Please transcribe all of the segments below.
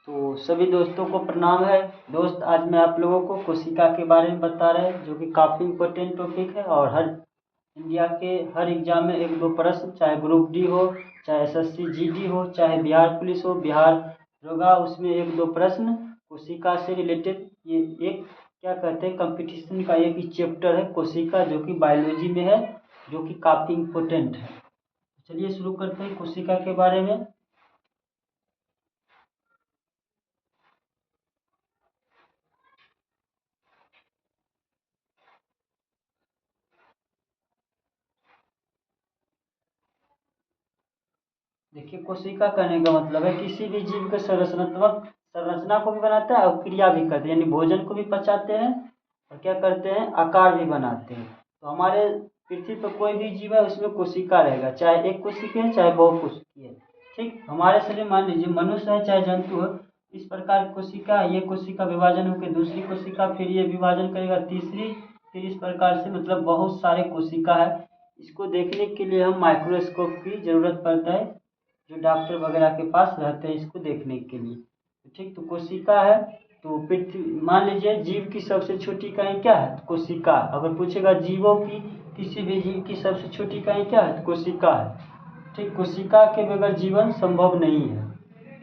तो सभी दोस्तों को प्रणाम है। दोस्त, आज मैं आप लोगों को कोशिका के बारे में बता रहे हैं, जो कि काफ़ी इम्पोर्टेंट टॉपिक है और हर इंडिया के हर एग्जाम में एक दो प्रश्न, चाहे ग्रुप डी हो, चाहे एसएससी जीडी हो, चाहे बिहार पुलिस हो, बिहार होगा, उसमें एक दो प्रश्न कोशिका से रिलेटेड। ये एक क्या कहते हैं, कंपटीशन का एक ही चैप्टर है कोशिका, जो कि बायोलॉजी में है, जो कि काफ़ी इम्पोर्टेंट है। चलिए शुरू करते हैं कोशिका के बारे में। देखिए, कोशिका कहने का मतलब है किसी भी जीव के संरचनात्मक संरचना को भी बनाता है और क्रिया भी करते हैं, यानी भोजन को भी पचाते हैं और क्या करते हैं, आकार भी बनाते हैं। तो हमारे पृथ्वी पर कोई भी जीव है उसमें कोशिका रहेगा, चाहे एक कोशिकीय है चाहे बहुकोशिकीय है। ठीक, हमारे शरीर मान लीजिए मनुष्य है चाहे जंतु है, इस प्रकार कोशिका, ये कोशिका विभाजन होकर दूसरी कोशिका, फिर ये विभाजन करेगा तीसरी, फिर इस प्रकार से मतलब बहुत सारे कोशिका है। इसको देखने के लिए हम माइक्रोस्कोप की जरूरत पड़ता है, जो डॉक्टर वगैरह के पास रहते हैं इसको देखने के लिए। ठीक, तो कोशिका है। तो पृथ्वी मान लीजिए जीव की सबसे छोटी इकाई क्या है, तो कोशिका। अगर पूछेगा जीवों की, किसी भी जीव की सबसे छोटी इकाई क्या है, तो कोशिका है। ठीक, कोशिका के बगैर जीवन संभव नहीं है।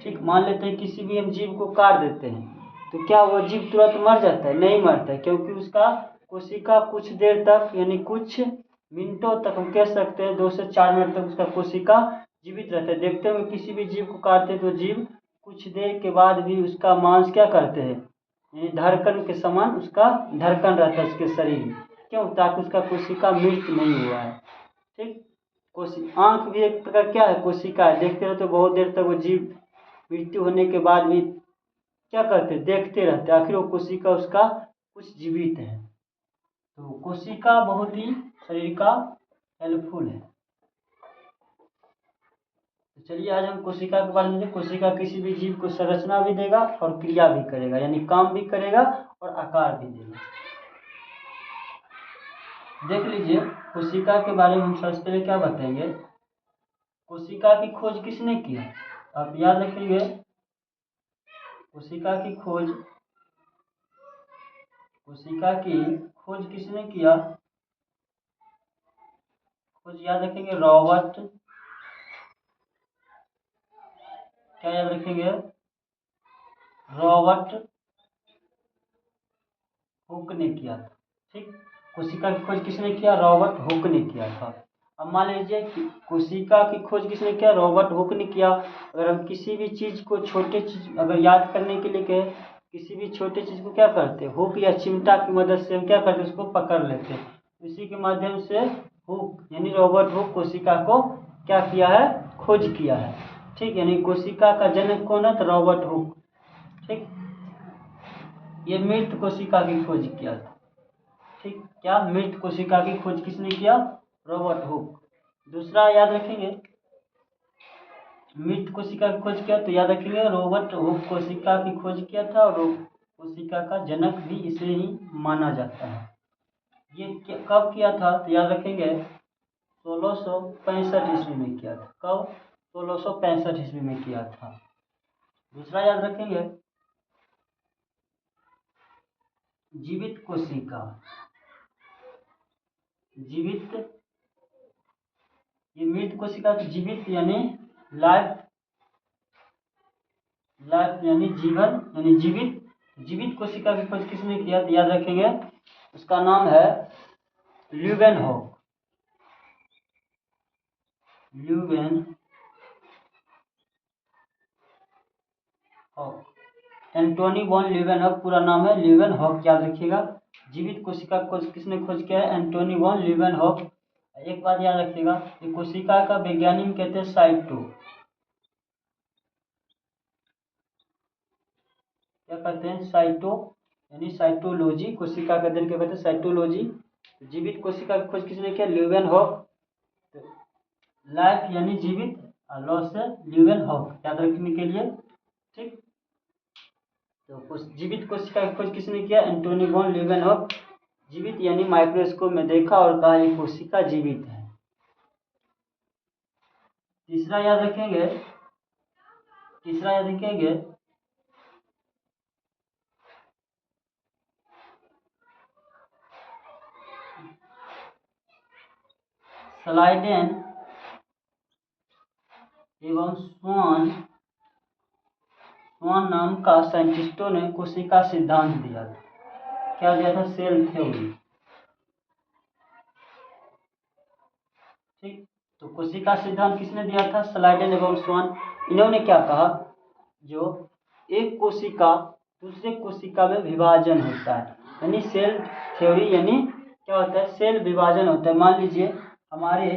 ठीक, मान लेते हैं किसी भी हम जीव को काट देते हैं, तो क्या वो जीव तुरंत मर जाता है? नहीं मरता है, क्योंकि उसका कोशिका कुछ देर तक, यानी कुछ मिनटों तक, हम कह सकते हैं 2 से 4 मिनट तक उसका कोशिका जीवित रहता है। देखते हुए किसी भी जीव को काटते हैं तो जीव कुछ देर के बाद भी उसका मांस क्या करते हैं, यानी धड़कन के समान उसका धड़कन रहता है उसके शरीर में। क्यों? ताकि उसका कोशिका मृत नहीं हुआ है। ठीक, आँख भी एक प्रकार क्या है, कोशिका है। देखते रहो तो बहुत देर तक वो जीव मृत्यु होने के बाद भी क्या करते, देखते रहते, आखिर वो कोशिका उसका कुछ जीवित है। तो कोशिका बहुत ही शरीर का हेल्पफुल है। तो चलिए आज हम कोशिका के बारे में। कोशिका किसी भी जीव को संरचना भी देगा और क्रिया भी करेगा, यानी काम भी करेगा और आकार भी देगा। देख लीजिए, कोशिका के बारे में हम सबसे पहले क्या बताएंगे, कोशिका की खोज किसने किया? आप याद रखेंगे, कोशिका की खोज किसने किया? खोज याद रखेंगे, रॉबर्ट, क्या याद रखेंगे, रॉबर्ट हुक ने किया था। ठीक, कोशिका की खोज किसने किया? रॉबर्ट हुक ने किया था। अब मान लीजिए कि कोशिका की खोज किसने किया? रॉबर्ट हुक ने किया। अगर हम किसी भी चीज़ को, छोटे चीज अगर याद करने के लिए कहें, किसी भी छोटे चीज़ को क्या करते हैं, हुक या चिमटा की मदद से हम क्या करते हैं, उसको पकड़ लेते हैं। इसी के माध्यम से हुक यानी रॉबर्ट हुक कोशिका को क्या किया है, खोज किया है। ठीक, यानी कोशिका का जनक कौन है? तो रॉबर्ट हुक। ठीक, ये मृत कोशिका की खोज किया था। ठीक, क्या मृत कोशिका की खोज किसने किया? Robert Hooke. दूसरा याद रखेंगे, मृत कोशिका की खोज किया तो याद रखेंगे रॉबर्ट हुक कोशिका की खोज किया था, और कोशिका का जनक भी इसे ही माना जाता है। ये कब किया था? तो याद रखेंगे 1665 ईस्वी में किया था। कब? 1665 ईस्वी में किया था। दूसरा याद रखेंगे, जीवित कोशिका, जीवित, ये मृत कोशिका की जीवित यानी लाइफ, लाइफ यानी जीवन, यानी जीवित, जीवित कोशिका की खोज किसने किया? तो याद रखेंगे उसका नाम है ल्यूवेनहॉक। एंटोनी वॉन ल्यूवेनहॉक पूरा नाम है, ल्यूवेनहॉक याद रखिएगा। जीवित कोशिका की खोज किसने खोज किया है? Antony von Leeuwenhoek. एक बात याद रखिएगा, ये कोशिका का वैज्ञानिक कहते हैं साइटो, क्या कहते हैं, साइटो, यानी साइटोलॉजी। कोशिका का अध्ययन क्या कहते हैं? साइटोलॉजी। जीवित कोशिका की खोज किसने किया? ल्यूवेनहॉक। लाइफ यानी जीवित, और लॉस से ल्यूवेनहॉक याद रखने के लिए। ठीक, तो जीवित कोशिका की खोज किसने किया? Antony von Leeuwenhoek. जीवित यानी माइक्रोस्कोप में देखा और कहा ये कोशिका जीवित है। तीसरा याद रखेंगे, स्लाइडेन एवं स्वान नाम का साइंटिस्टों ने कोशिका सिद्धांत दिया था। क्या दिया था? Cell theory. ठीक, तो कोशिका सिद्धांत किसने दिया था? स्लाइडेन एवं स्वान। इन्होंने क्या कहा, जो एक कोशिका दूसरे कोशिका में विभाजन होता है, यानी सेल थ्योरी, यानी क्या होता है? सेल विभाजन होता है। मान लीजिए हमारे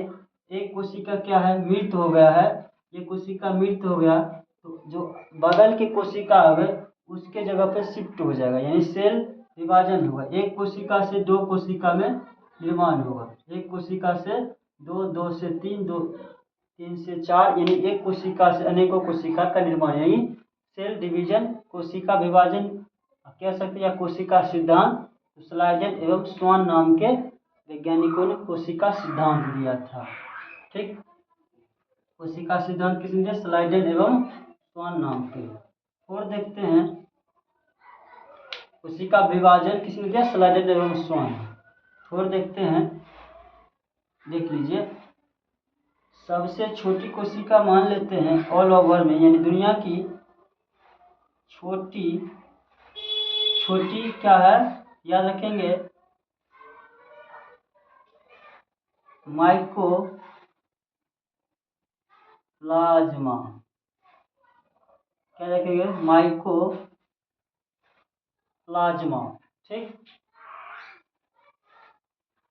एक कोशिका क्या है? मृत हो गया है। ये कोशिका मृत हो गया तो जो बगल के कोशिका है उसके जगह पे शिफ्ट हो जाएगा, यानी सेल विभाजन होगा। एक कोशिका से दो कोशिका में निर्माण होगा, एक कोशिका से दो, दो से तीन, दो तीन से चार, यानी एक कोशिका से अनेकों कोशिका का निर्माण, यानी सेल डिवीजन, कोशिका विभाजन कह सकते हैं, या कोशिका सिद्धांत। स्लाइडेन एवं स्वान नाम के वैज्ञानिकों ने कोशिका सिद्धांत दिया था। ठीक, कोशिका सिद्धांत किसने दिया? स्लाइडेन एवं स्वान नाम के। और देखते हैं कोशिका विभाजन किसने दिया? स्लाइडेन एवं स्वान। और देखते हैं, देख लीजिए, सबसे छोटी कोशिका मान लेते हैं ऑल ओवर में, यानी दुनिया की छोटी क्या है? याद रखेंगे, माइकोप्लाज्मा। क्या रखेंगे? माइकोप्लाज्मा। ठीक,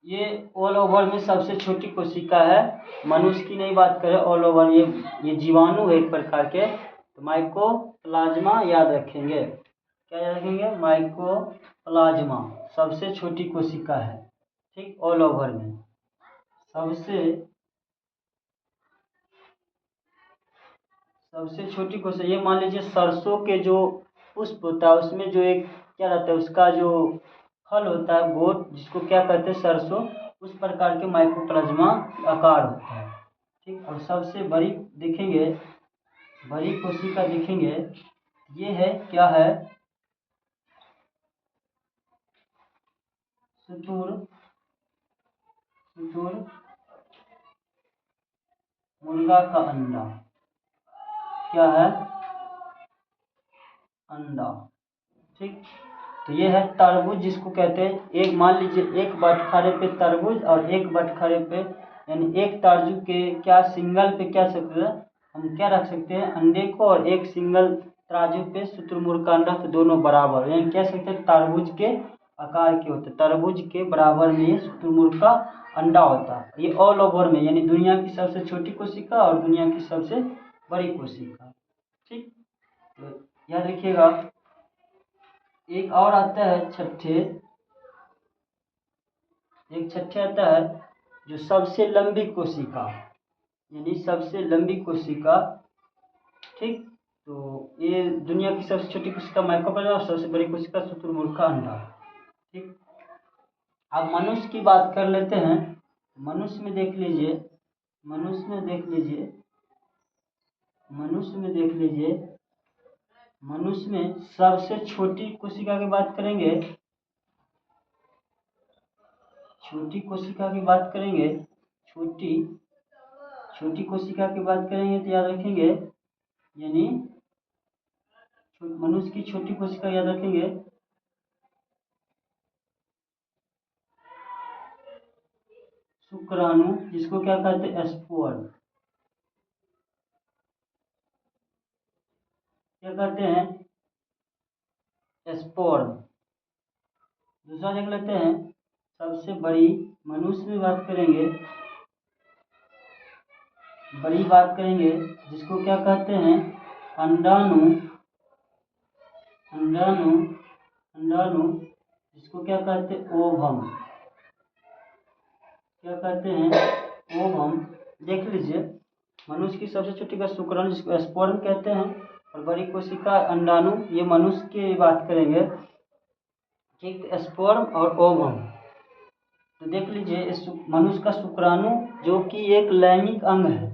ये ऑल ओवर में सबसे छोटी कोशिका है। मनुष्य की नहीं बात करें, ऑल ओवर ये जीवाणु है एक प्रकार के, तो माइकोप्लाज्मा याद रखेंगे। क्या याद रखेंगे? माइकोप्लाज्मा सबसे छोटी कोशिका है। ठीक, ऑल ओवर में सबसे छोटी कोशिका। ये मान लीजिए सरसों के जो पुष्प होता है उसमें जो एक क्या रहता है, उसका जो फल होता है गोट, जिसको क्या कहते हैं? सरसों, उस प्रकार के माइकोप्लाज्मा आकार होता है। ठीक, और सबसे बड़ी देखेंगे, बड़ी कोशिका देखेंगे, ये है, क्या है? शुतुर मुर्गा का अंडा। क्या है? अंडा। ठीक, तो ये है तरबूज, जिसको कहते हैं, एक मान लीजिए एक बटखरे पे तरबूज और एक बटखरे पे, यानी एक तराजू के क्या सिंगल पे क्या सकते हैं हम, क्या रख सकते हैं? अंडे को, और एक सिंगल तराजू पे शुतुरमुर्ग का अंडा, तो दोनों बराबर, यानी कह सकते हैं तरबूज के आकार के होते हैं, तरबूज के बराबर में ये शुतुरमुर्ग का अंडा होता है। ये ऑल ओवर में, यानी दुनिया की सबसे छोटी कोशिका और दुनिया की सबसे बड़ी कोशिका। ठीक, तो याद रखिएगा। एक और आता है एक छठे आता है जो सबसे लंबी कोशिका, यानी सबसे लंबी कोशिका। ठीक, तो ये दुनिया की सबसे छोटी कोशिका माइक्रोप्लाज्मा और सबसे बड़ी कोशिका शुतुरमुर्ग का अंडा। ठीक, अब मनुष्य की बात कर लेते हैं। मनुष्य में देख लीजिए, मनुष्य में देख लीजिए, मनुष्य में सबसे छोटी कोशिका की बात करेंगे, छोटी कोशिका की बात करेंगे, छोटी कोशिका की बात करेंगे तो याद रखेंगे, यानी मनुष्य की छोटी कोशिका याद रखेंगे, शुक्राणु, जिसको क्या कहते हैं? स्पोर्म। क्या कहते हैं? स्पोर्म। दूसरा देख लेते हैं, सबसे बड़ी, मनुष्य में बात करेंगे, बड़ी बात करेंगे, जिसको क्या कहते हैं? अंडाणु। जिसको क्या कहते हैं? ओवम। क्या कहते हैं? ओवम। देख लीजिए, मनुष्य की सबसे छोटी का शुक्राणु, जिसको स्पर्म कहते हैं, और बड़ी कोशिका अंडाणु, ये मनुष्य की बात करेंगे। ठीक, स्पर्म और ओवम। तो देख लीजिए, इस मनुष्य का शुक्राणु जो कि एक लैंगिक अंग है,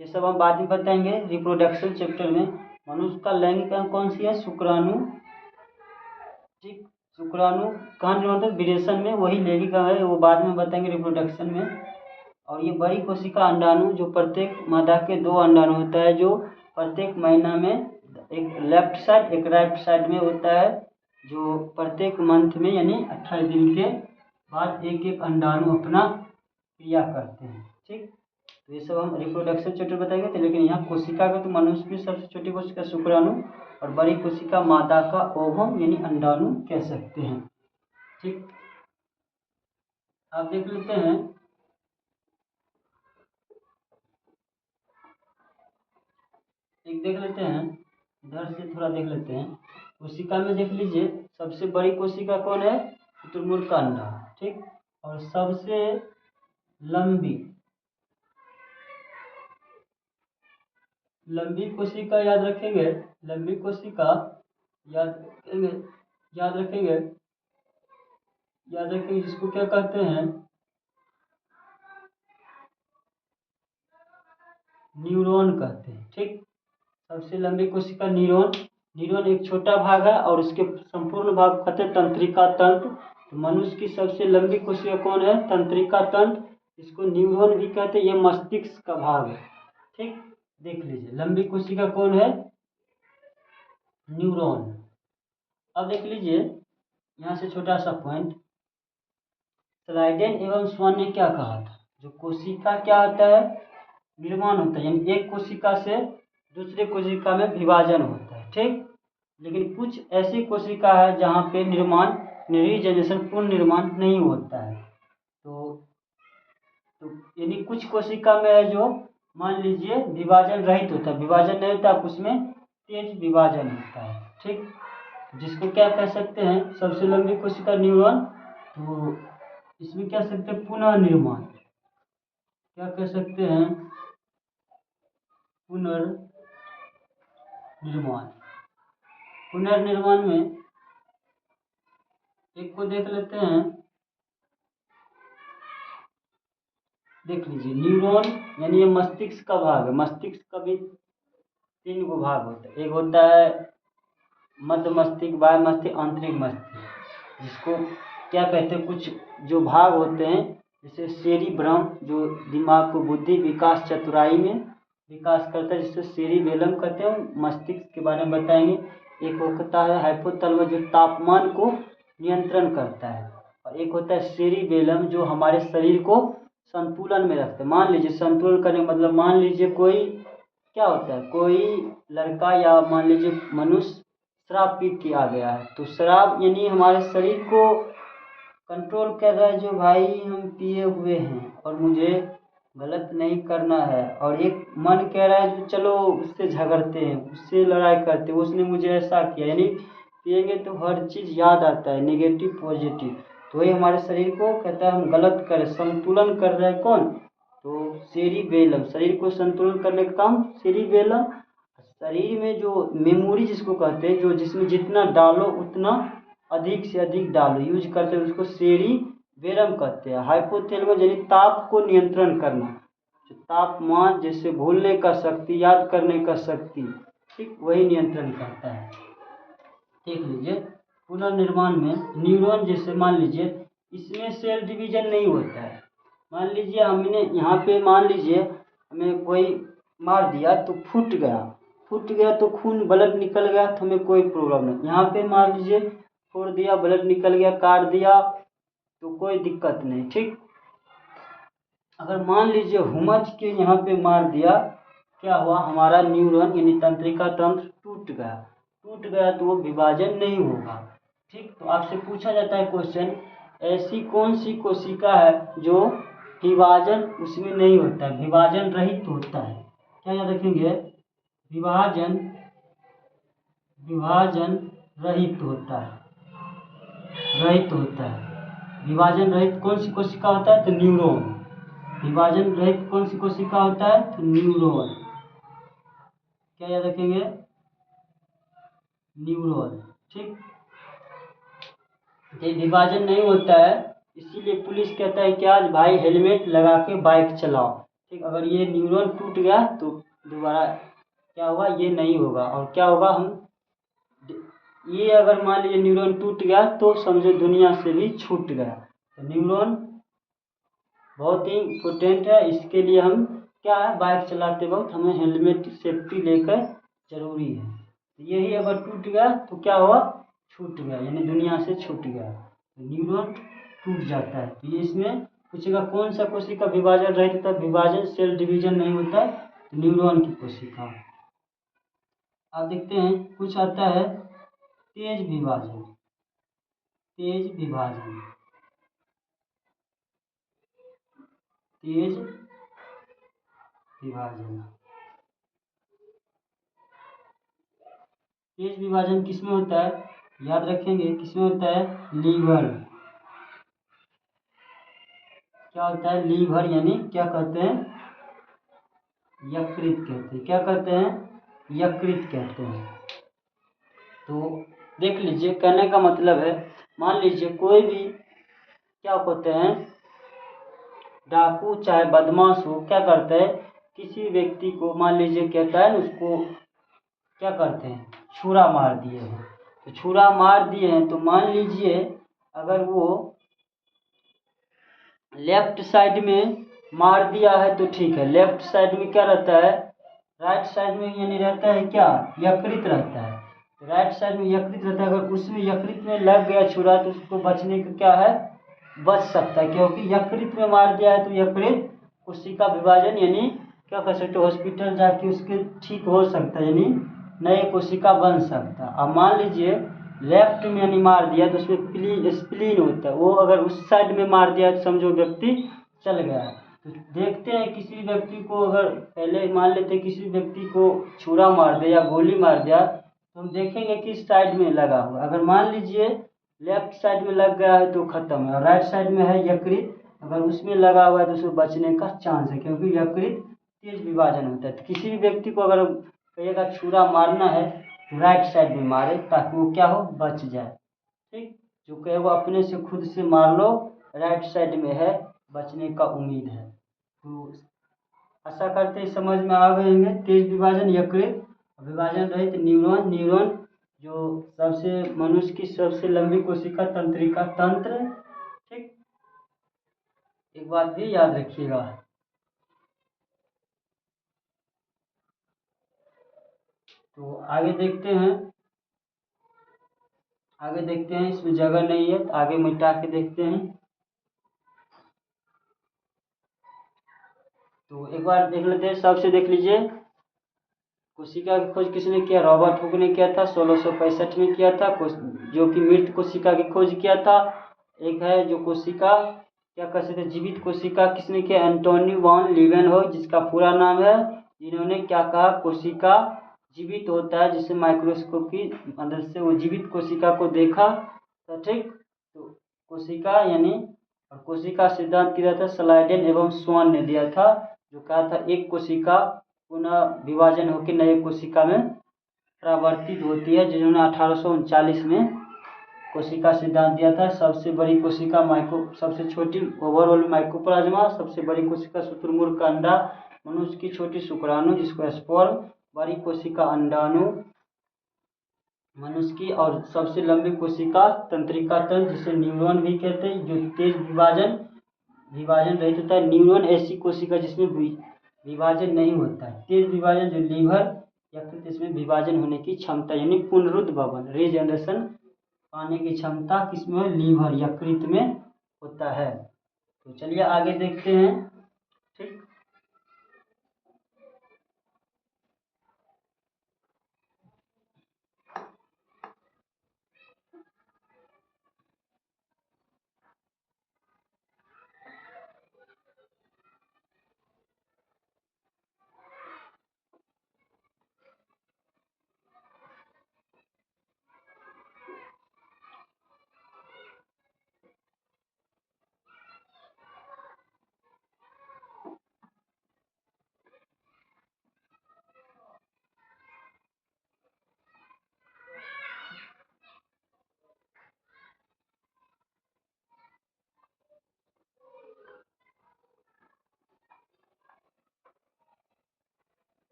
ये सब हम बाद में बताएंगे रिप्रोडक्शन चैप्टर में। मनुष्य का लैंगिक अंग कौन सी है? शुक्राणु। ठीक, शुक्राणु कहाँ निर्माण होता है? विरेचन में, वही लैंगिक अंग है, वो बाद में बताएंगे रिप्रोडक्शन में। और ये बड़ी कोशिका अंडाणु जो प्रत्येक मादा के 2 अंडाणु होता है, जो प्रत्येक महीना में एक लेफ्ट साइड एक राइट साइड में होता है, जो प्रत्येक मंथ में यानी 28 दिन के बाद एक एक अंडाणु अपना क्रिया करते हैं। ठीक, तो ये सब हम रिप्रोडक्शन चैप्टर बताएंगे। तो लेकिन यहाँ कोशिका का तो मनुष्य की सबसे छोटी कोशिका शुक्राणु और बड़ी कोशिका मादा का ओवम यानी अंडाणु कह सकते हैं। ठीक, आप देख लेते हैं इधर से थोड़ा देख लेते हैं। कोशिका में देख लीजिए सबसे बड़ी कोशिका कौन है, शुतुरमुर्ग का अंडा। ठीक, और सबसे लंबी कोशिका याद रखेंगे, लंबी कोशिका याद रखेंगे जिसको क्या कहते हैं, न्यूरॉन कहते हैं। ठीक, सबसे लंबी कोशिका न्यूरॉन एक छोटा भाग है और उसके संपूर्ण भाग कहते हैं तंत्रिका तंत्र। तो मनुष्य की सबसे लंबी कोशिका कौन है, तंत्रिका तंत्र, इसको न्यूरॉन भी कहते हैं। ये मस्तिष्क का भाग है। ठीक, देख लीजिए लंबी कोशिका कौन है, न्यूरॉन। अब देख लीजिए यहाँ से छोटा सा पॉइंट, स्लाइडेन एवं स्वान ने क्या कहा था, जो कोशिका क्या होता है, निर्माण होता है, यानी एक कोशिका से दूसरे कोशिका में विभाजन होता है। ठीक, लेकिन कुछ ऐसी कोशिका है जहाँ पे निर्माण रीजनरेशन पूर्ण निर्माण नहीं होता है। तो यानी कुछ कोशिका में है जो मान लीजिए विभाजन रहित होता है, विभाजन नहीं होता, उसमें तेज विभाजन होता है। ठीक, जिसको क्या कह सकते हैं, सबसे लंबी कोशिका न्यूरॉन। तो इसमें क्या सकते हैं, पुनर्निर्माण, क्या कह सकते हैं, पुनर्निर्माण में एक को देख लेते हैं। देख लीजिए न्यूरॉन यानी ये मस्तिष्क का भाग है। मस्तिष्क का भी 3 गो भाग होता है, एक होता है मध्य मस्तिष्क, बाह्य मस्तिष्क, आंतरिक मस्तिष्क, जिसको क्या कहते हैं, कुछ जो भाग होते हैं जैसे सेरिब्रम जो दिमाग को बुद्धि विकास चतुराई में विकास करता है, जिससे सेरिबेलम कहते हैं, मस्तिष्क के बारे में बताएंगे। एक होता है हाइपोथैलेमस जो तापमान को नियंत्रण करता है, और एक होता है सेरिबेलम जो हमारे शरीर को संतुलन में रखते हैं। मान लीजिए संतुलन करने का मतलब, मान लीजिए कोई क्या होता है, कोई लड़का या मान लीजिए मनुष्य शराब पी के आ गया है, तो शराब यानी हमारे शरीर को कंट्रोल कर रहा है, जो भाई हम पिए हुए हैं और मुझे गलत नहीं करना है, और एक मन कह रहा है जो चलो उससे झगड़ते हैं, उससे लड़ाई करते हैं, उसने मुझे ऐसा किया। यानी पिएंगे तो हर चीज़ याद आता है, नेगेटिव पॉजिटिव, तो ये हमारे शरीर को कहता है हम गलत करें, संतुलन कर रहा है कौन, तो सेरिबेलम, शरीर को संतुलन करने का काम सेरिबेलम। शरीर में जो मेमोरी जिसको कहते हैं, जो जिसमें जितना डालो उतना अधिक से अधिक डालो यूज करते हैं, उसको सेरिबेलम कहते हैं। हाइपोथैलेमस यानी ताप को नियंत्रण करना, जो तापमान जैसे भूलने का शक्ति, याद करने का शक्ति, ठीक वही नियंत्रण करता है। देख लीजिए पुनर्निर्माण में न्यूरॉन जैसे मान लीजिए इसमें सेल डिवीजन नहीं होता है। मान लीजिए हमने यहाँ पे मान लीजिए हमें कोई मार दिया तो फूट गया तो खून ब्लड निकल गया तो हमें कोई प्रॉब्लम नहीं। यहाँ पे मान लीजिए फोड़ दिया, ब्लड निकल गया, काट दिया तो कोई दिक्कत नहीं। ठीक, अगर मान लीजिए हुमच के यहाँ पे मार दिया, क्या हुआ, हमारा न्यूरॉन यानी तंत्रिका तंत्र टूट गया तो वो विभाजन नहीं होगा। ठीक, तो आपसे पूछा जाता है क्वेश्चन, ऐसी कौन सी कोशिका है जो विभाजन उसमें नहीं होता है, विभाजन रहित होता है। क्या याद रखेंगे, विभाजन रहित होता है, विभाजन रहित कौन सी कोशिका होता है, तो न्यूरॉन। विभाजन रहित कौन सी कोशिका होता है, तो न्यूरॉन। क्या याद रखेंगे, न्यूरॉन। ठीक, ये विभाजन नहीं होता है, इसीलिए पुलिस कहता है कि आज भाई हेलमेट लगा के बाइक चलाओ। ठीक, अगर ये न्यूरॉन टूट गया तो दोबारा क्या हुआ, ये नहीं होगा। और क्या होगा, हम ये अगर मान लीजिए न्यूरॉन टूट गया तो समझो दुनिया से भी छूट गया। तो न्यूरॉन बहुत ही इम्पोर्टेंट है। इसके लिए हम क्या है, बाइक चलाते वक्त हमें हेलमेट सेफ्टी लेकर जरूरी है। यही अगर टूट गया तो क्या हुआ, छूट गया, यानी दुनिया से छूट गया, तो न्यूरॉन टूट जाता है। तो ये इसमें पूछेगा कौन सा कोशिका विभाजन रहित तथा विभाजन सेल डिवीजन नहीं होता, तो न्यूरॉन की कोशिका। अब देखते हैं कुछ आता है तेज विभाजन। तेज विभाजन, तेज विभाजन, तेज विभाजन किसमें होता है, याद रखेंगे किसमें होता है, लीवर। क्या होता है, लीवर, यानी क्या कहते हैं, यकृत कहते हैं। क्या कहते हैं, यकृत कहते हैं। तो देख लीजिए, कहने का मतलब है, मान लीजिए कोई भी क्या होते हैं, डाकू चाहे बदमाश हो, क्या करते हैं, किसी व्यक्ति को मान लीजिए कहता है उसको क्या करते हैं, छुरा मार दिए हैं। तो छुरा मार दिए हैं तो मान लीजिए अगर वो लेफ्ट साइड में मार दिया है तो ठीक है, लेफ्ट साइड में क्या रहता है, राइट साइड में यानी रहता है क्या, यकृत रहता है। राइट साइड में यकृत रहता है, अगर उसमें यकृत में लग गया छुरा तो उसको बचने का क्या है, बच सकता है, क्योंकि यकृत में मार दिया है तो यकृत कोशिका विभाजन यानी क्या कर सकते, हॉस्पिटल जाके उसके ठीक हो सकता है, यानी नए कोशिका बन सकता है। अब मान लीजिए लेफ्ट में यानी मार दिया तो उसमें स्प्लीन होता है, वो अगर उस साइड में मार दिया तो समझो व्यक्ति चल गया है। तो देखते हैं किसी व्यक्ति को, अगर पहले मान लेते हैं किसी व्यक्ति को छुरा मार दिया या गोली मार दिया तो हम देखेंगे किस साइड में लगा हुआ। अगर मान लीजिए लेफ्ट साइड में लग गया है तो खत्म है, और राइट साइड में है यकृत, अगर उसमें लगा हुआ है तो उसमें बचने का चांस है, क्योंकि यकृत तेज विभाजन होता है। तो किसी भी व्यक्ति को अगर कहिएगा छुरा मारना है तो राइट साइड में मारे ताकि वो क्या हो, बच जाए। ठीक, जो कहे वो अपने से खुद से मार लो, राइट साइड में है, बचने का उम्मीद है। तो आशा करते हैं समझ में आ गए होंगे। तेज विभाजन यकृत, विभाजन रहित न्यूरॉन, न्यूरॉन जो सबसे मनुष्य की सबसे लंबी कोशिका तंत्रिका तंत्र। ठीक, एक बात भी याद रखिएगा। तो आगे देखते हैं, आगे देखते हैं, इसमें जगह नहीं है तो आगे मिटा के देखते हैं। तो एक बार देख लेते हैं, सबसे देख लीजिए कोशिका की खोज किसने किया, रॉबर्ट हुक ने किया था, 1665 में किया था, जो कि मृत कोशिका की खोज किया था। एक है जो कोशिका क्या कर सकते, जीवित कोशिका किसने किया, एंटोनी वॉन लीवेनहोक, जिसका पूरा नाम है। इन्होंने क्या कहा, कोशिका जीवित होता है, जिससे माइक्रोस्कोप की मदद से वो जीवित कोशिका को देखा। तो ठीक, तो कोशिका यानी, और कोशिका सिद्धांत किया था स्लाइडेन एवं स्वान ने दिया था, जो कहा था एक कोशिका पुनः विभाजन होकर नए कोशिका में परावर्तित होती है, जिन्होंने 1839 में कोशिका सिद्धांत दिया था। सबसे बड़ी कोशिका माइक्रो, सबसे छोटी ओवरऑल माइक्रोप्लाज्मा, सबसे बड़ी कोशिका शुतुरमुर्ग का अंडा, मनुष्य की छोटी शुक्राणु जिसको स्पर्म, बड़ी कोशिका अंडाणु मनुष्य की, और सबसे लंबी कोशिका तंत्रिका तंत्र जिसे न्यूरॉन भी कहते हैं, जो तेज विभाजन रहित होता है। न्यूरॉन ऐसी कोशिका जिसमें विभाजन नहीं होता है। तेज विभाजन जो लीवर यकृत, इसमें विभाजन होने की क्षमता यानी पुनरुद्भवन रीजनरेशन पाने की क्षमता किसमें, लीवर यकृत में होता है। तो चलिए आगे देखते हैं। ठीक,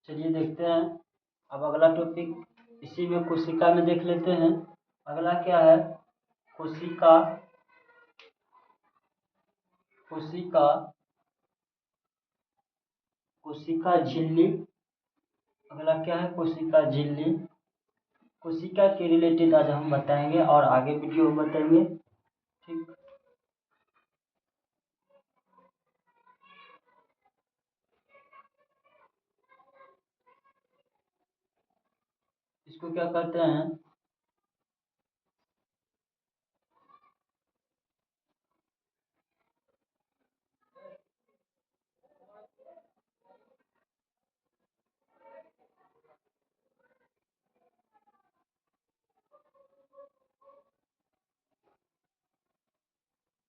चलिए देखते हैं। अब अगला टॉपिक इसी में कोशिका में देख लेते हैं। अगला क्या है? कोशिका कोशिका कोशिका झिल्ली। अगला क्या है? कोशिका झिल्ली। कोशिका के रिलेटेड आज हम बताएंगे और आगे वीडियो में बताएंगे। ठीक, इसको क्या कहते हैं?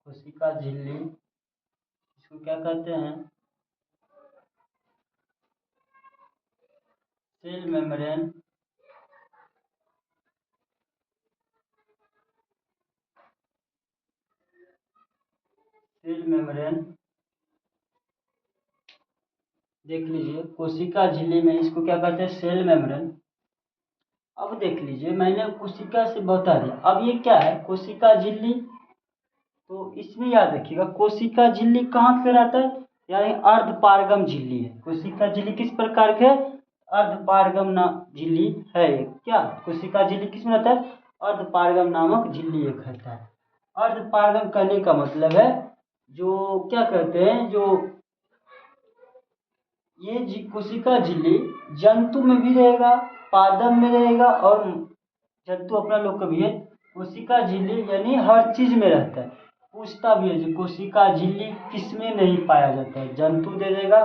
कोशिका झिल्ली, इसको क्या कहते हैं? Cell membrane. सेल मेम्ब्रेन देख लीजिए। कोशिका झिल्ली में इसको क्या कहते हैं? Cell membrane. अब देख लीजिए, मैंने कोशिका से बता दिया। अब ये क्या है? कोशिका झिल्ली। तो इसमें याद रखिएगा, कोशिका झिल्ली कहाँ पे रहता है? यानी अर्धपारगम झिल्ली है। कोशिका झिल्ली किस प्रकार के? अर्धपारगम ना झिल्ली है। क्या कोशिका झिल्ली किसमें रहता है? अर्धपारगम नामक झिल्ली एक रहता है। अर्धपारगम करने का मतलब है, जो क्या कहते हैं, जो ये कोशिका झिल्ली जंतु में भी रहेगा, पादप में रहेगा और जंतु अपना लोग का भी है। कोशिका झिल्ली यानी हर चीज में रहता है। पूछता भी है जो कोशिका झिल्ली किसमें नहीं पाया जाता है? जंतु दे देगा,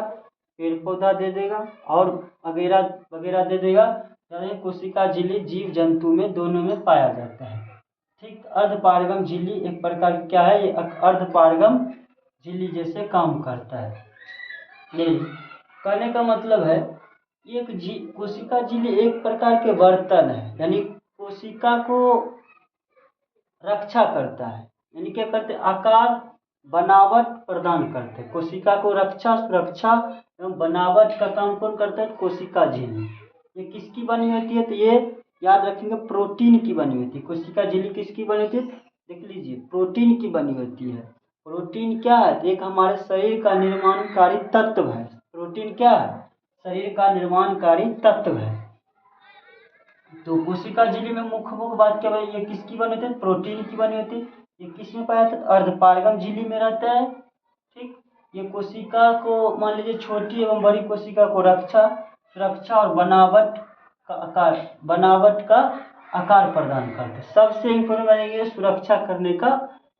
पेड़ पौधा दे देगा और वगैरह वगैरह दे देगा। यानी कोशिका झिल्ली जीव जंतु में दोनों में पाया जाता है। ठीक, अर्धपारगम झिल्ली एक प्रकार की क्या है? ये अर्धपारगम झिल्ली जैसे काम करता है। ये कहने का मतलब है, कोशिका झिल्ली एक प्रकार के बर्तन है, यानी कोशिका को रक्षा करता है। यानी क्या करते हैं? आकार बनावट प्रदान करते हैं। कोशिका को रक्षा सुरक्षा एवं बनावट का काम कौन करता है? कोशिका झिल्ली। ये किसकी बनी होती है? तो ये याद रखेंगे, प्रोटीन की बनी होती है। कोशिका झिल्ली किसकी बनी होती है? देख लीजिए, प्रोटीन की बनी होती है। प्रोटीन क्या है? एक हमारे शरीर का निर्माणकारी तत्व है। प्रोटीन क्या है? शरीर का निर्माणकारी तत्व है। तो कोशिका झिल्ली में मुख्य बात क्या है? ये किसकी बनी होती है? प्रोटीन की बनी होती है। ये किस में पाया जाता है? अर्धपारगम झिल्ली में रहता है। ठीक, ये कोशिका को मान लीजिए छोटी एवं बड़ी कोशिका को रक्षा सुरक्षा और बनावट का आकार प्रदान करते हैं। सबसे इम्पोर्टेंट ये सुरक्षा करने का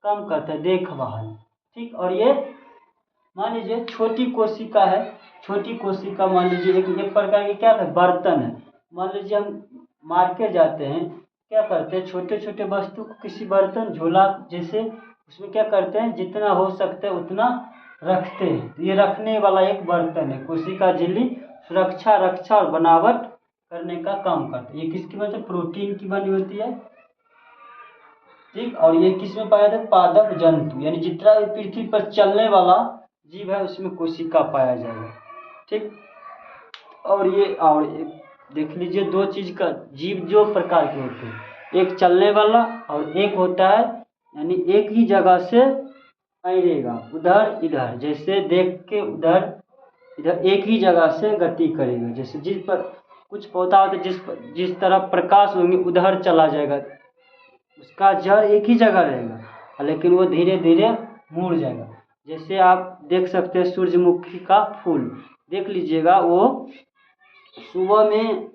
काम करता है, देखभाल। ठीक, और ये मान लीजिए छोटी कोशिका है। छोटी कोशिका मान लीजिए एक प्रकार की क्या है? बर्तन है। मान लीजिए हम मार्केट जाते हैं, क्या करते हैं? छोटे छोटे वस्तु को किसी बर्तन झोला जैसे उसमें क्या करते हैं? जितना हो सकता है उतना रखते हैं। तो ये रखने वाला एक बर्तन है। कोशिका झिल्ली सुरक्षा रक्षा और बनावट करने का काम करते हैं। ये किसकी बनी होती है? प्रोटीन की बनी होती है। ठीक, और ये किस में पाया जाता है? पादप जंतु, यानी जितना भी पृथ्वी पर चलने वाला जीव है उसमें कोशिका पाया जाएगा। ठीक, और देख लीजिए, दो चीज का जीव जो प्रकार के होते हैं, एक चलने वाला और एक होता है यानी एक ही जगह से तैरेगा, उधर इधर, जैसे देख के उधर इधर एक ही जगह से गति करेगा। जैसे जिस पर कुछ पौधा होता है, जिस तरफ प्रकाश होंगे उधर चला जाएगा, उसका जड़ एक ही जगह रहेगा, लेकिन वो धीरे धीरे मुड़ जाएगा। जैसे आप देख सकते हैं सूरजमुखी का फूल, देख लीजिएगा, वो सुबह में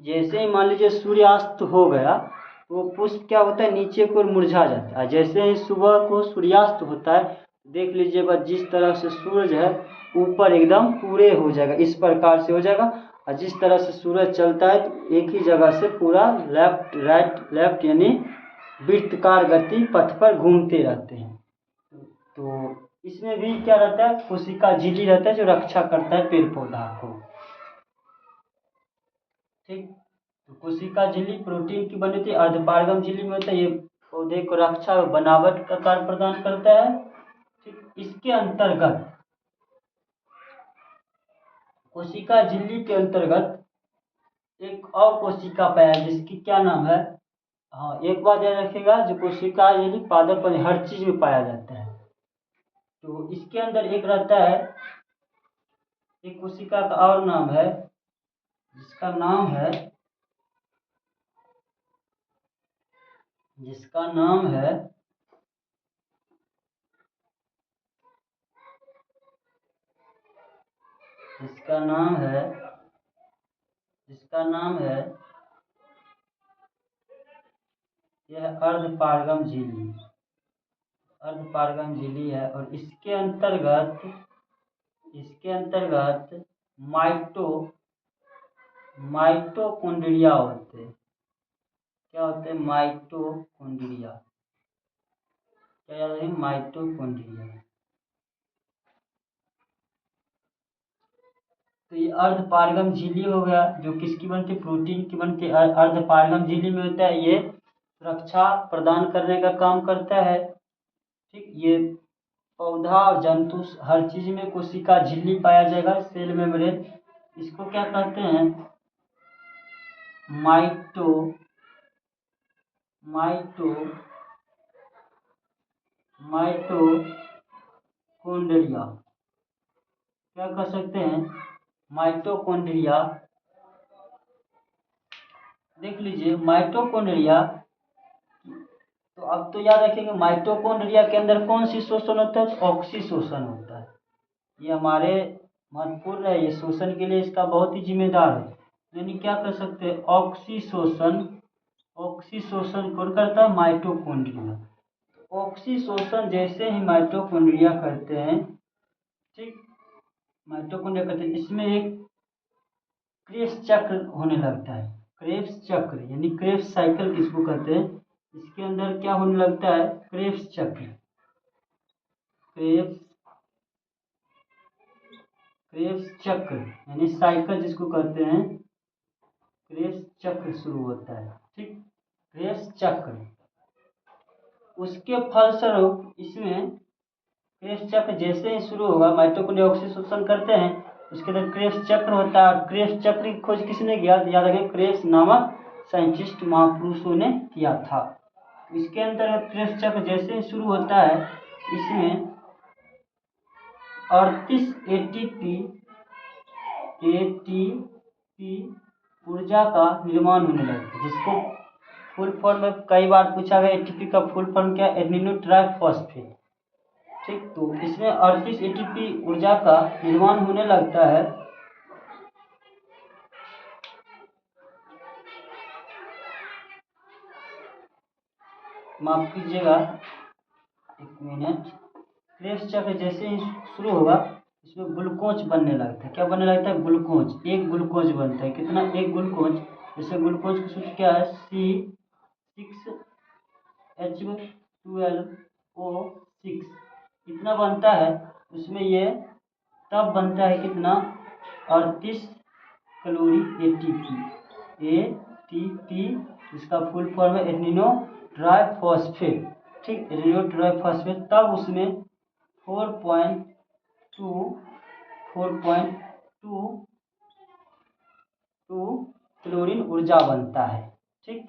जैसे ही मान लीजिए सूर्यास्त हो गया, वो पुष्प क्या होता है? नीचे को मुरझा जाता है। जैसे ही सुबह को सूर्यास्त होता है, देख लीजिएगा जिस तरह से सूरज है ऊपर एकदम पूरे हो जाएगा, इस प्रकार से हो जाएगा। और जिस तरह से सूरज चलता है तो एक ही जगह से पूरा लेफ्ट राइट लेफ्ट यानी वृत्तकार गति पथ पर घूमते रहते हैं। तो इसमें भी क्या रहता है? कोशिका झिल्ली रहता है जो रक्षा करता है पेड़ पौधा को। ठीक, तो कोशिका झिल्ली प्रोटीन की बनी थी। अर्धपारगम झिल्ली में होता है, ये पौधे को रक्षा और बनावट का कार्य प्रदान करता है। ठीक, इसके अंतर्गत कोशिका झिल्ली के अंतर्गत एक और कोशिका पाया जिसकी क्या नाम है। हाँ, एक बात याद रखिएगा, जो कोशिका झिल्ली पादप हर चीज में पाया जाता है। तो इसके अंदर एक रहता है, एक कोशिका का और नाम है जिसका नाम है जिसका नाम है जिसका नाम है जिसका नाम है यह अर्धपारगम झिल्ली। अर्धपारगम झिल्ली है और इसके अंतर्गत माइटोकॉन्ड्रिया होते हैं। क्या होते हैं? माइटोकॉन्ड्रिया। क्या याद रखें? माइटोकॉन्ड्रिया। तो ये अर्धपारगम झिल्ली हो गया, जो किसकी बनती है? प्रोटीन की बनती है। अर्धपारगम झिल्ली में होता है, ये सुरक्षा प्रदान करने का काम करता है। ठीक, ये पौधा और जंतु हर चीज में कोशिका झिल्ली पाया जाएगा, सेल मेम्ब्रेन। इसको क्या कहते हैं? माइटोकॉन्ड्रिया। क्या कह सकते हैं? माइटोकॉन्ड्रिया। देख लीजिए माइटोकॉन्ड्रिया। तो अब तो याद रखेंगे, माइटोकॉन्ड्रिया के अंदर कौन सी शोषण होता है? ऑक्सी शोषण होता है। ये हमारे महत्वपूर्ण है, ये शोषण के लिए इसका बहुत ही जिम्मेदार है। यानी क्या कर सकते हैं? ऑक्सी शोषण कौन करता है? माइटोकॉन्ड्रिया। ऑक्सी शोषण जैसे ही माइटोकॉन्ड्रिया करते हैं, ठीक, माइटोकॉन्ड्रिया करते हैं, इसमें एक क्रेब्स चक्र होने लगता है। क्रेब्स चक्र यानी क्रेब्स साइकिल किसको कहते हैं? इसके अंदर क्या होने लगता है? क्रेब्स चक्र। क्रेब्स चक्र यानी साइकिल जिसको कहते हैं, क्रेब्स चक्र शुरू होता है। ठीक, क्रेब्स चक्र। उसके फलस्वरूप इसमें क्रेब्स चक्र जैसे ही शुरू होगा, माइटोकॉन्ड्रिया ऑक्सी शोषण करते हैं, उसके अंदर क्रेब्स चक्र होता है। क्रेब्स चक्र की खोज किसने किया? याद रखें, क्रेब्स नामक साइंटिस्ट महापुरुषों ने किया था। इसके अंतर्गत क्रेब्स चक्र जैसे ही शुरू होता है, इसमें 38 एटीपी ऊर्जा का निर्माण होने लगता है, जिसको फुल फॉर्म में कई बार पूछा गया। एटीपी का फुल फॉर्म क्या? Adeno triphosphate. ठीक, तो इसमें 38 एटीपी ऊर्जा का निर्माण होने लगता है। माफ कीजिएगा, एक मिनट। क्रेब्स चक्र जैसे ही शुरू होगा, इसमें ग्लूकोज बनने लगता है। क्या बनने लगता है? ग्लूकोज। एक ग्लूकोज बनता है। कितना? एक ग्लूकोज। जैसे ग्लूकोज का सूत्र क्या है? C6H12O6। कितना बनता है उसमें? ये तब बनता है कितना? 38 कैलोरी एटीपी। इसका फुल फॉर्म है एडिनो ट्राइफॉस्फेट। ठीक, एडिनो ट्राइफॉस्फेट। तब उसमें 4.2 क्लोरीन ऊर्जा बनता है। ठीक,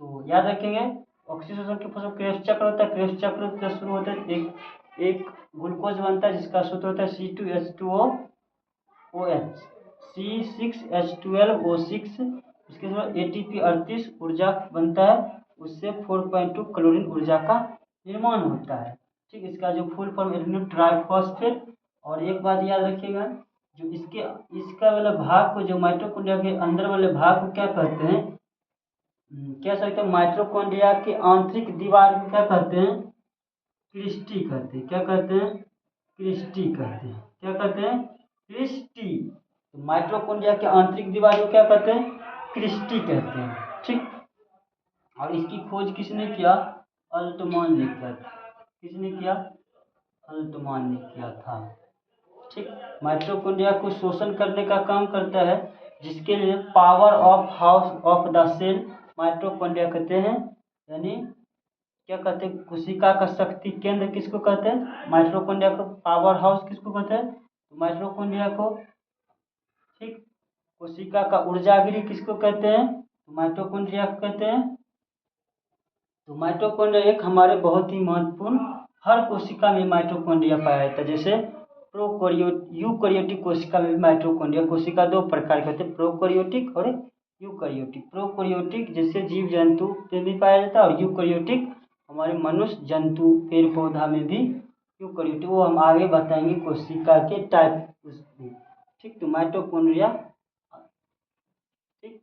तो याद रखेंगे, ऑक्सीजन के फसल क्रेब्स चक्र होता है। क्रेब्स चक्र जब शुरू होता है, एक ग्लूकोज बनता है जिसका सूत्र होता है C2H2OOH, C6H12O6। इसके बाद एटीपी 38 ऊर्जा बनता है, उससे 4.2 क्लोरीन ऊर्जा का निर्माण होता है। ठीक, इसका जो फुल फॉर्म एडिनो ट्राइफॉस्फेट। और एक बात याद रखिएगा, जो इसका वाला भाग को, जो माइटोकॉन्ड्रिया के अंदर वाले भाग को क्या कहते हैं? कह सकते हैं माइटोकॉन्ड्रिया की आंतरिक दीवार को क्या कहते हैं? क्रिस्टी कहते हैं। क्या कहते हैं? क्रिस्टी कहते हैं। क्या कहते हैं? क्रिस्टी। तो माइटोकॉन्ड्रिया की आंतरिक दीवार को क्या कहते हैं? क्रिस्टी कहते हैं। ठीक, और इसकी खोज किसने किया? अल्टमान ने किया था। किसने किया? अल्टमान ने किया था। ठीक, माइटोकॉन्ड्रिया को शोषण करने का काम करता है, जिसके लिए power of house of the cell mitochondria कहते हैं। यानी क्या कहते हैं? कोशिका का शक्ति केंद्र किसको कहते हैं? माइटोकॉन्ड्रिया को। पावर हाउस किसको कहते हैं? माइटोकॉन्ड्रिया को। ठीक। कोशिका का ऊर्जागिरी किसको कहते हैं? तो माइटोकॉन्ड्रिया को कहते हैं। तो माइटोकॉन्ड्रिया एक हमारे बहुत ही महत्वपूर्ण, हर कोशिका में माइटोकॉन्ड्रिया पाया जाता है। जैसे यूकैरियोटिक कोशिका में भी माइटोकॉन्ड्रिया, कोशिका दो प्रकार के होते हैं, प्रोकैरियोटिक और यूकैरियोटिक। प्रोकैरियोटिक जैसे जीव जंतु में भी पाया जाता है, और यूकैरियोटिक हमारे मनुष्य, जंतु, पेड़ पौधा में भी यूकैरियोटिक, वो हम आगे बताएंगे कोशिका के टाइप उसमें। ठीक। तो माइटोकॉन्ड्रिया, ठीक।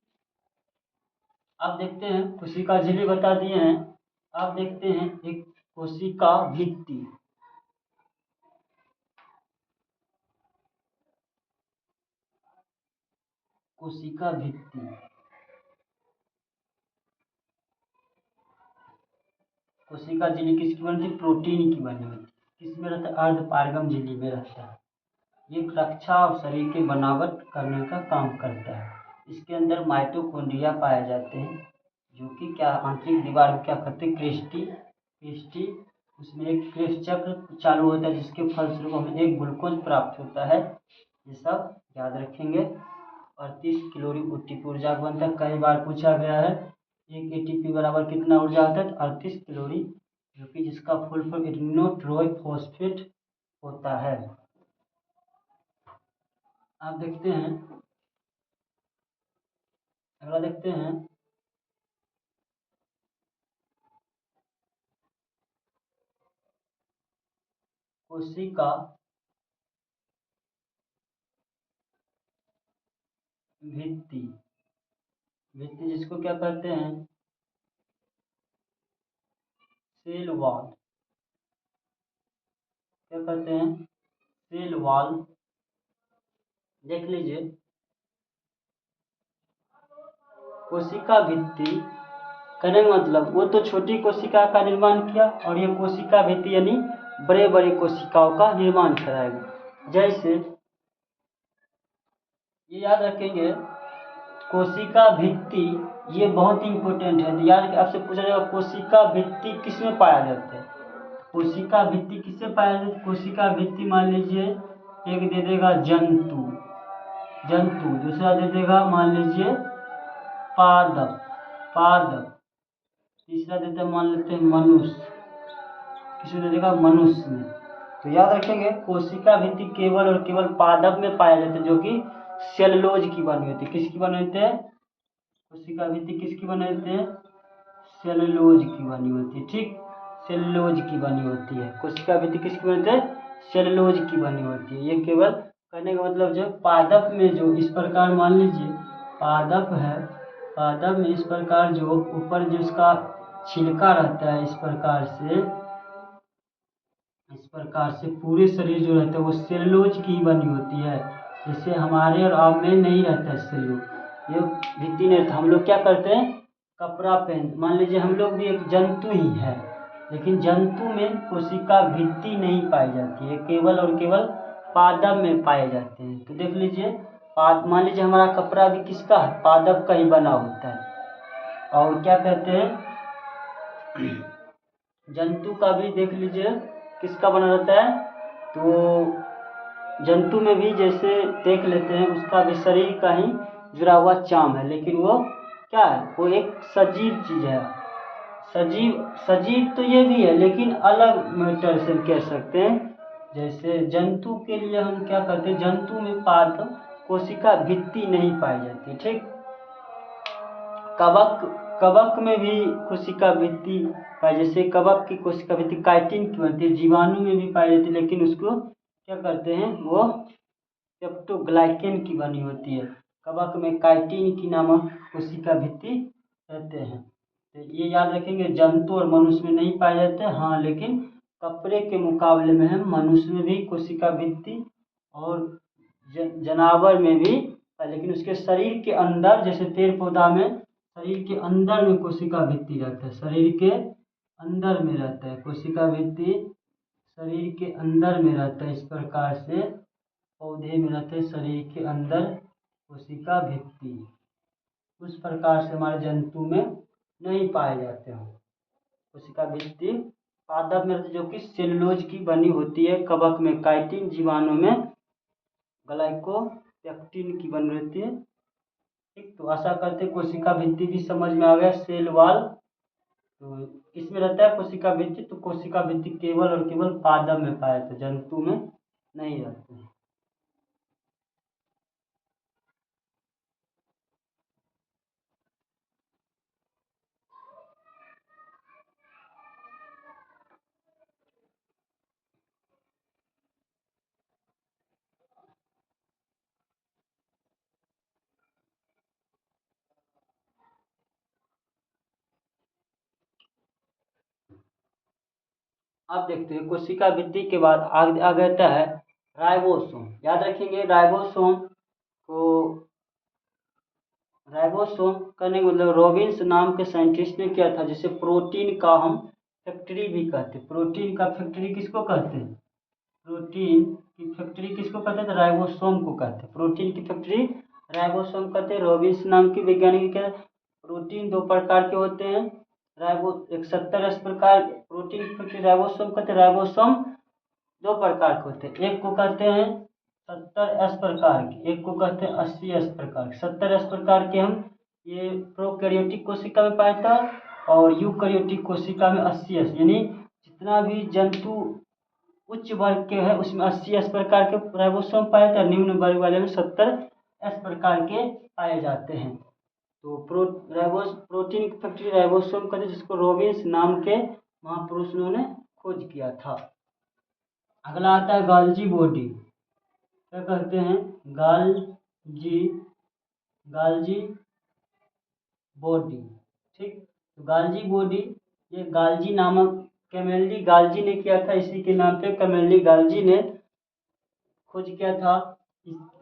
आप देखते हैं कोशिका झिल्ली बता दिए हैं। आप देखते हैं एक कोशिका भित्ति। कोशिका भित्ति, कोशिका झिल्ली किसकी बनती है? प्रोटीन की बनी होती है। किसमें रहता है? अर्धपारगम झिल्ली में रहता है। ये रक्षा और शरीर की बनावट करने का काम करता है। इसके अंदर माइटोकॉन्ड्रिया पाए जाते हैं, जो कि क्या आंतरिक दीवार को क्या करते हैं? क्रिस्टी, उसमें एक क्रिस्ट चक्र चालू होता है, जिसके फलस्वरूप हमें एक ग्लूकोज प्राप्त होता है। ये सब याद रखेंगे। 38 कैलोरी एटीपी ऊर्जा बनता है। कई बार पूछा गया है, एक एटीपी बराबर कितना ऊर्जा होता है? 38 कैलोरी, जो कि जिसका फुल फॉर्म एडिनो ट्राइफॉस्फेट होता है। आप देखते हैं, अगला देखते हैं, कोशिका भित्ति। भित्ति जिसको क्या कहते हैं? Cell wall. क्या कहते हैं? Cell wall. देख लीजिए, कोशिका भित्ति कहने का मतलब, वो तो छोटी कोशिका का निर्माण किया, और ये कोशिका भित्ति यानी बड़े बड़े कोशिकाओं का निर्माण कराएगा। जैसे ये याद रखेंगे, कोशिका भित्ति ये बहुत ही इंपॉर्टेंट है। याद आपसे पूछा जाएगा कोशिका भित्ति किसमें पाया जाता है? कोशिका भित्ति किससे पाया जाता है? कोशिका भित्ति मान लीजिए एक दे देगा जंतु, दूसरा दे देगा मान लीजिए पादप, तीसरा देते हैं मान लेते हैं मनुष्य, किसी दे देगा मनुष्य में। तो याद रखेंगे कोशिका भित्ति केवल और केवल पादप में पाया जाता है, जो कि सेलुलोज की बनी होती है। किसकी बनी होती है? कोशिका भित्ति किसकी बनी होती है? सेलुलोज की बनी होती है। ठीक, सेलुलोज की बनी होती है। कोशिका भित्ति किसकी बनी होती है? सेलुलोज की बनी होती है। ये केवल कहने का मतलब जो पादप में जो इस प्रकार मान लीजिए पादप है, पादप में इस प्रकार जो ऊपर जो इसका छिलका रहता है, इस प्रकार से पूरे शरीर जो रहता है वो सेलुलोज की बनी होती है। जैसे हमारे और आप में नहीं रहता है सेलुलोज, ये भित्ति नहीं रहता। हम लोग क्या करते हैं? कपड़ा पहन, मान लीजिए हम लोग भी एक जंतु ही है, लेकिन जंतु में कोशिका भित्ति नहीं पाई जाती है, केवल और केवल पादप में पाए जाते हैं। तो देख लीजिए, मान लीजिए हमारा कपड़ा भी किसका है? पादप का ही बना होता है। और क्या कहते हैं, जंतु का भी देख लीजिए किसका बना रहता है? तो जंतु में भी जैसे देख लेते हैं, उसका भी शरीर का ही जुड़ा हुआ चाम है, लेकिन वो क्या है? वो एक सजीव चीज है। सजीव तो ये भी है, लेकिन अलग मैटर से कह सकते हैं। जैसे जंतु के लिए हम क्या करते हैं? जंतु में पादप कोशिका भित्ति नहीं पाई जाती। ठीक, कवक में भी कोशिका भित्ति पाई, जैसे कवक की कोशिका भित्ति काइटिन की बनती है, जीवाणु में भी पाई जाती है, लेकिन उसको क्या करते हैं? वो पेप्टोग्लाइकेन की बनी होती है। कवक में काइटिन की नामक कोशिका भित्ति रहते हैं। तो ये याद रखेंगे, जंतु और मनुष्य में नहीं पाए जाते। हाँ, लेकिन कपड़े के मुकाबले में हम मनुष्य में भी कोशिका भित्ति और जानवर में भी, लेकिन उसके शरीर के अंदर, जैसे पेड़ पौधा में शरीर के अंदर में कोशिका भित्ति रहता है, शरीर के अंदर में रहता है कोशिका भित्ति, शरीर के अंदर में रहता है। इस प्रकार से पौधे में रहते हैं शरीर के अंदर कोशिका भित्ति। उस प्रकार से हमारे जंतु में नहीं पाए जाते हैं कोशिका भित्ति। पादप में जो कि सेलुलोज की बनी होती है, कवक में काइटिन, जीवाणु में ग्लाइको पेक्टिन की बनी रहती है। ठीक, तो आशा करते हैं कोशिका भित्ति भी समझ में आ गया। सेल वॉल तो किसमें रहता है कोशिका भित्ति, तो कोशिका भित्ति केवल और केवल पादप में पाया जाता है, जंतु में नहीं रहते हैं। अब देखते हैं कोशिका भित्ति के बाद आगे आ जाता है राइबोसोम। याद रखेंगे राइबोसोम को, राइबोसोम करने का मतलब रॉबिन्स नाम के साइंटिस्ट ने किया था, जिसे प्रोटीन का हम फैक्ट्री भी कहते हैं। प्रोटीन का फैक्ट्री किसको कहते हैं, प्रोटीन की फैक्ट्री किसको कहते हैं, तो राइबोसोम को कहते हैं। प्रोटीन की फैक्ट्री राइबोसोम कहते हैं। रॉबिन्स नाम की वैज्ञानिक क्या, प्रोटीन दो प्रकार के होते हैं, राइबो एक 70 प्रकार प्रोटीन की फैक्ट्री राइबोसोम कहते हैं। राइबोसोम दो प्रकार के होते हैं, एक को कहते हैं 70 प्रकार के, एक को कहते हैं 80 प्रकार के। 70 प्रकार के हम ये प्रोकैरियोटिक कोशिका में पाया था, और यूकैरियोटिक कोशिका में 80 यानी जितना भी जंतु उच्च वर्ग के है उसमें 80 प्रकार के राइबोसोम पाए जाते हैं, निम्न वर्ग वाले में 70 प्रकार के पाए जाते हैं। तो प्रोटीन की फैक्ट्री राइबोसोम कहते हैं, जिसको रॉबिन्स नाम के महापुरुष ने खोज किया था। अगला आता है गाल्जी बॉडी। क्या कहते हैं, गाल्जी गाल्जी बॉडी। ठीक, तो गाल्जी बॉडी ये गाल्जी नामक कैमेल्डी गाल्जी ने किया था, इसी के नाम पे कैमेल्डी गाल्जी ने खोज किया था।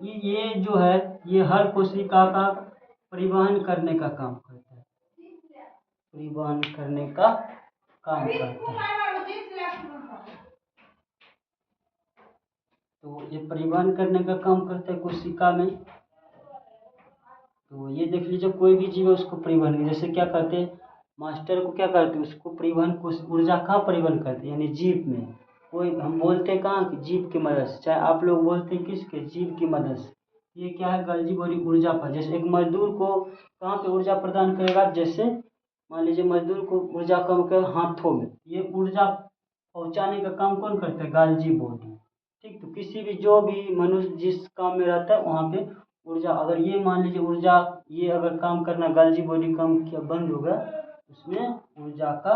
ये जो है ये हर कोशिका का परिवहन करने का काम करता है, परिवहन करने का काम करता है। तो ये परिवहन करने का काम करता है कोशिका में। तो ये देख लीजिए कोई भी जीव है उसको परिवहन, जैसे क्या करते हैं मास्टर को क्या करते हैं उसको परिवहन को ऊर्जा कहाँ परिवहन करते हैं, यानी जीव में। कोई हम बोलते हैं कहाँ कि जीव की मदद से, चाहे आप लोग बोलते हैं किसके, जीव की मदद से। ये क्या है गाल्जी बॉडी ऊर्जा पर, जैसे एक मजदूर को कहाँ पे ऊर्जा प्रदान करेगा, जैसे मान लीजिए मजदूर को ऊर्जा कम कर हाथों में, ये ऊर्जा पहुँचाने का काम कौन करता है, गाल्जी बॉडी। ठीक, तो किसी भी जो भी मनुष्य जिस काम में रहता है वहाँ पे ऊर्जा, अगर ये मान लीजिए ऊर्जा ये अगर काम करना गाल्जी बॉडी काम किया बंद होगा, उसमें ऊर्जा का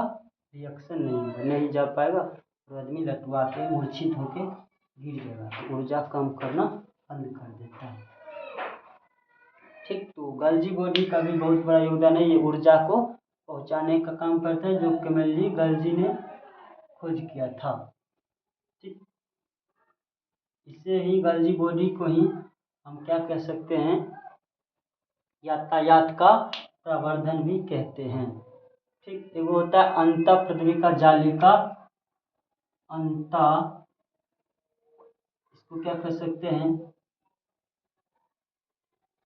रिएक्शन नहीं होगा, नहीं जा पाएगा, तो आदमी लटवा के मूर्छित होके गिर जाएगा, तो ऊर्जा कम करना बंद कर देता है। ठीक, तो गाल्जी बॉडी का भी बहुत बड़ा योगदान है, ये ऊर्जा को पहुंचाने का काम करता है, जो कैमेल्डी गाल्जी ने खोज किया था। ठीक, इसे ही गाल्जी बॉडी को ही हम क्या कह सकते हैं, यातायात का प्रवर्धन भी कहते हैं। ठीक, एक होता है अंतःप्रद्रविका जालिका, अंता इसको क्या कह सकते हैं,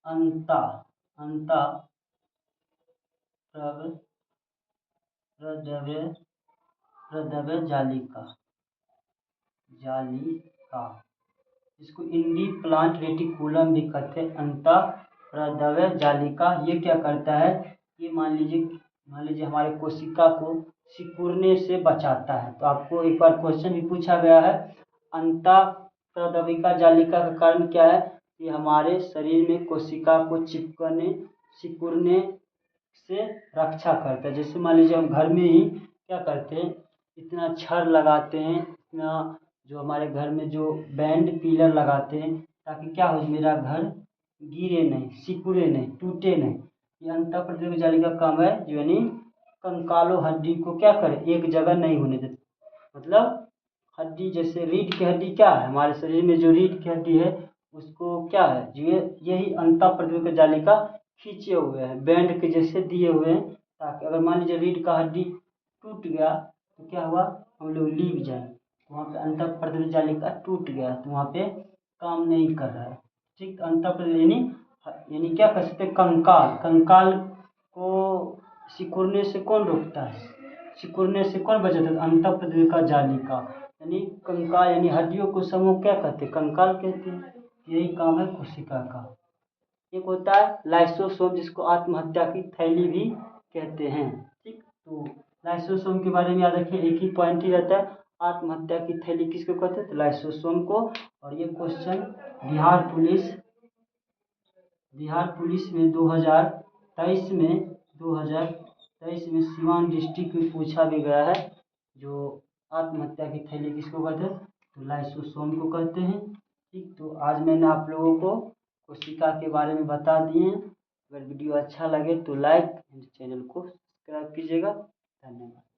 अंता अंता प्रद्रव्य जालिका जालिका, इसको इंडी प्लांट रेटिकुलम भी कहते हैं। अंतःप्रद्रव्य जालिका ये क्या करता है, ये मान लीजिए हमारे कोशिका को सिकुड़ने से बचाता है। तो आपको एक बार क्वेश्चन भी पूछा गया है, अंतःप्रद्रविका जालिका का कारण क्या है, कि हमारे शरीर में कोशिका को चिपकने सिकुड़ने से रक्षा करता है। जैसे मान लीजिए हम घर में ही क्या करते हैं, इतना छड़ लगाते हैं, इतना जो हमारे घर में जो बैंड पिलर लगाते हैं, ताकि क्या हो मेरा घर गिरे नहीं, सिकुड़े नहीं, टूटे नहीं। ये अंतःप्रद्रव्य जालिका का काम है, जो यानी कंकालो हड्डी को क्या करे, एक जगह नहीं होने देते। मतलब हड्डी जैसे रीढ़ की हड्डी क्या है, हमारे शरीर में जो रीढ़ की हड्डी है उसको क्या है, जो यही अंतःप्रद्रव्य जालिका खींचे हुए हैं, बैंड के जैसे दिए हुए हैं, ताकि अगर मान लीजिए रीढ़ का हड्डी टूट गया तो क्या हुआ, हम लोग लीव जाए, वहाँ पे अंतःप्रद्रव्य जालिका टूट गया तो वहाँ पे काम नहीं कर रहा है। ठीक, अंतःप्रद्रव्य यानी क्या कर सकते हैं, कंकाल को सिकुड़ने से कौन रोकता है, सिकुड़ने से कौन बचाता है, अंतःप्रद्रव्य जालिका। यानी कंकाल यानी हड्डियों को समूह क्या कहते हैं, कंकाल कहते हैं। यही काम है कोशिका का। एक होता है लाइसोसोम, जिसको आत्महत्या की थैली भी कहते हैं। ठीक, तो लाइसोसोम के बारे में याद रखिए, एक ही पॉइंट ही रहता है, आत्महत्या की थैली किसको कहते हैं, तो लाइसोसोम को। और ये क्वेश्चन बिहार पुलिस में 2023 में सिवान डिस्ट्रिक्ट में पूछा भी गया है। जो आत्महत्या की थैली किसको कहते हैं, तो लाइसोसोम को कहते हैं। ठीक, तो आज मैंने आप लोगों को कोशिका के बारे में बता दिए। अगर वीडियो अच्छा लगे तो लाइक, चैनल को सब्सक्राइब कीजिएगा। धन्यवाद।